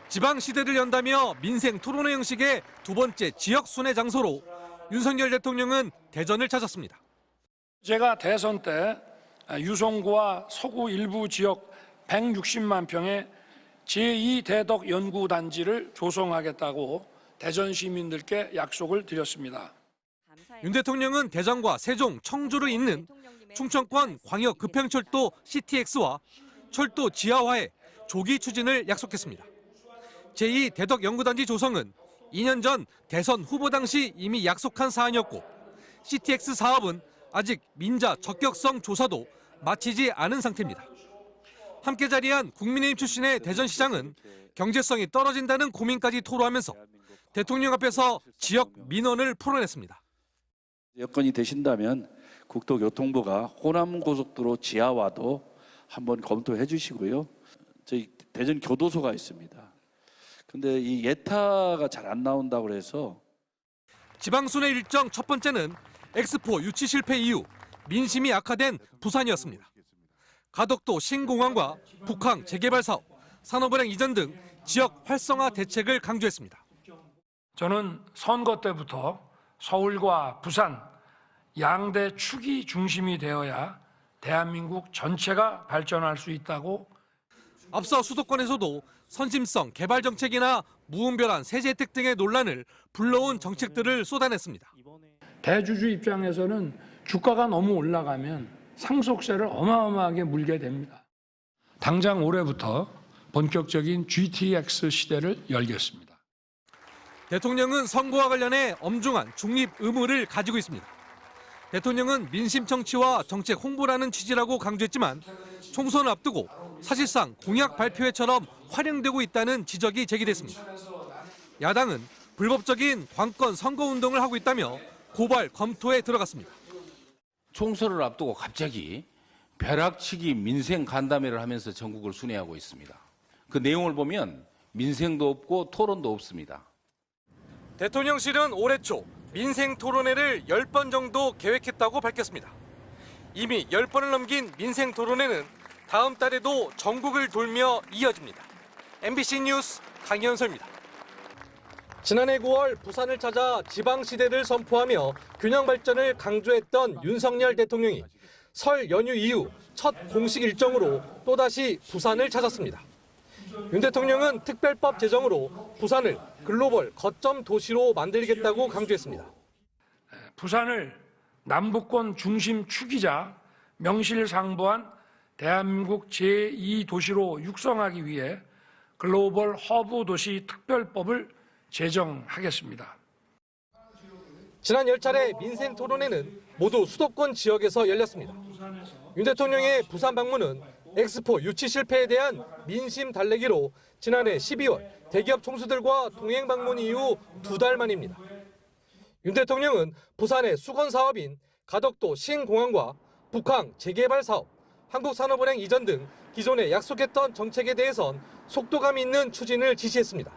지방시대를 연다며 민생 토론회 형식의 두 번째 지역 순회 장소로 윤석열 대통령은 대전을 찾았습니다. 제가 대선 때 유성구와 서구 일부 지역 160만 평의 제2대덕 연구단지를 조성하겠다고 대전 시민들께 약속을 드렸습니다. 윤 대통령은 대전과 세종, 청주를 잇는 충청권 광역급행철도 CTX와 철도 지하화의 조기 추진을 약속했습니다. 제2대덕 연구단지 조성은 2년 전 대선 후보 당시 이미 약속한 사안이었고 CTX 사업은 아직 민자 적격성 조사도 마치지 않은 상태입니다. 함께 자리한 국민의힘 출신의 대전시장은 경제성이 떨어진다는 고민까지 토로하면서 대통령 앞에서 지역 민원을 풀어냈습니다. 여건이 되신다면 국토교통부가 호남고속도로 지하화도 한번 검토해 주시고요. 저희 대전 교도소가 있습니다. 근데 이 예타가 잘 안 나온다고 해서 지방순회 일정 첫 번째는 엑스포 유치 실패 이후 민심이 악화된 부산이었습니다. 가덕도 신공항과 북항 재개발 사업, 산업은행 이전 등 지역 활성화 대책을 강조했습니다. 저는 선거 때부터 서울과 부산 양대 축이 중심이 되어야 대한민국 전체가 발전할 수 있다고. 앞서 수도권에서도 선심성 개발 정책이나 무분별한 세제 혜택 등의 논란을 불러온 정책들을 쏟아냈습니다. 대주주 입장에서는 주가가 너무 올라가면 상속세를 어마어마하게 물게 됩니다. 당장 올해부터 본격적인 GTX 시대를 열겠습니다. 대통령은 선거와 관련해 엄중한 중립 의무를 가지고 있습니다. 대통령은 민심 정치와 정책 홍보라는 취지라고 강조했지만 총선을 앞두고 사실상 공약 발표회처럼 활용되고 있다는 지적이 제기됐습니다. 야당은 불법적인 관권 선거운동을 하고 있다며 고발 검토에 들어갔습니다. 총선을 앞두고 갑자기 벼락치기 민생 간담회를 하면서 전국을 순회하고 있습니다. 그 내용을 보면 민생도 없고 토론도 없습니다. 대통령실은 올해 초 민생 토론회를 10번 정도 계획했다고 밝혔습니다. 이미 10번을 넘긴 민생 토론회는 다음 달에도 전국을 돌며 이어집니다. MBC 뉴스 강현서입니다. 지난해 9월 부산을 찾아 지방시대를 선포하며 균형 발전을 강조했던 윤석열 대통령이 설 연휴 이후 첫 공식 일정으로 또다시 부산을 찾았습니다. 윤 대통령은 특별법 제정으로 부산을 글로벌 거점 도시로 만들겠다고 강조했습니다. 부산을 남북권 중심 축이자 명실상부한 대한민국 제2도시로 육성하기 위해 글로벌 허브 도시 특별법을 제정하겠습니다. 지난 10차례 민생 토론회는 모두 수도권 지역에서 열렸습니다. 윤 대통령의 부산 방문은 엑스포 유치 실패에 대한 민심 달래기로 지난해 12월 대기업 총수들과 동행 방문 이후 2달 만입니다. 윤 대통령은 부산의 수건 사업인 가덕도 신공항과 북항 재개발 사업, 한국산업은행 이전 등 기존에 약속했던 정책에 대해선 속도감 있는 추진을 지시했습니다.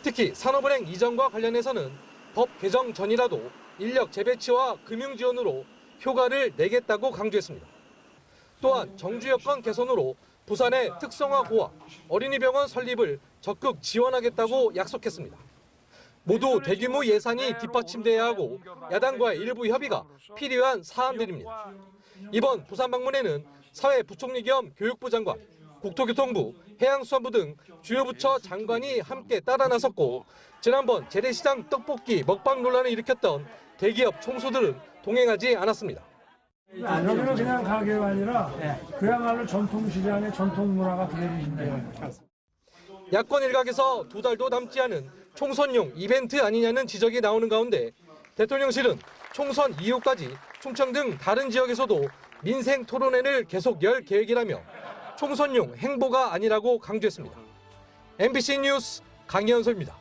특히 산업은행 이전과 관련해서는 법 개정 전이라도 인력 재배치와 금융 지원으로 효과를 내겠다고 강조했습니다. 또한 정주 여건 개선으로 부산의 특성화 고아, 어린이병원 설립을 적극 지원하겠다고 약속했습니다. 모두 대규모 예산이 뒷받침돼야 하고 야당과의 일부 협의가 필요한 사안들입니다. 이번 부산 방문에는 사회부총리 겸 교육부 장관, 국토교통부, 해양수산부 등 주요 부처 장관이 함께 따라 나섰고 지난번 재래시장 떡볶이 먹방 논란을 일으켰던 대기업 총수들은 동행하지 않았습니다. 여기는 그냥 가게가 아니라 그야말로 전통시장의 전통문화가 그대로 있네요. 야권 일각에서 2달도 남지 않은 총선용 이벤트 아니냐는 지적이 나오는 가운데 대통령실은 총선 이후까지 충청 등 다른 지역에서도 민생 토론회를 계속 열 계획이라며 총선용 행보가 아니라고 강조했습니다. MBC 뉴스 강현서입니다.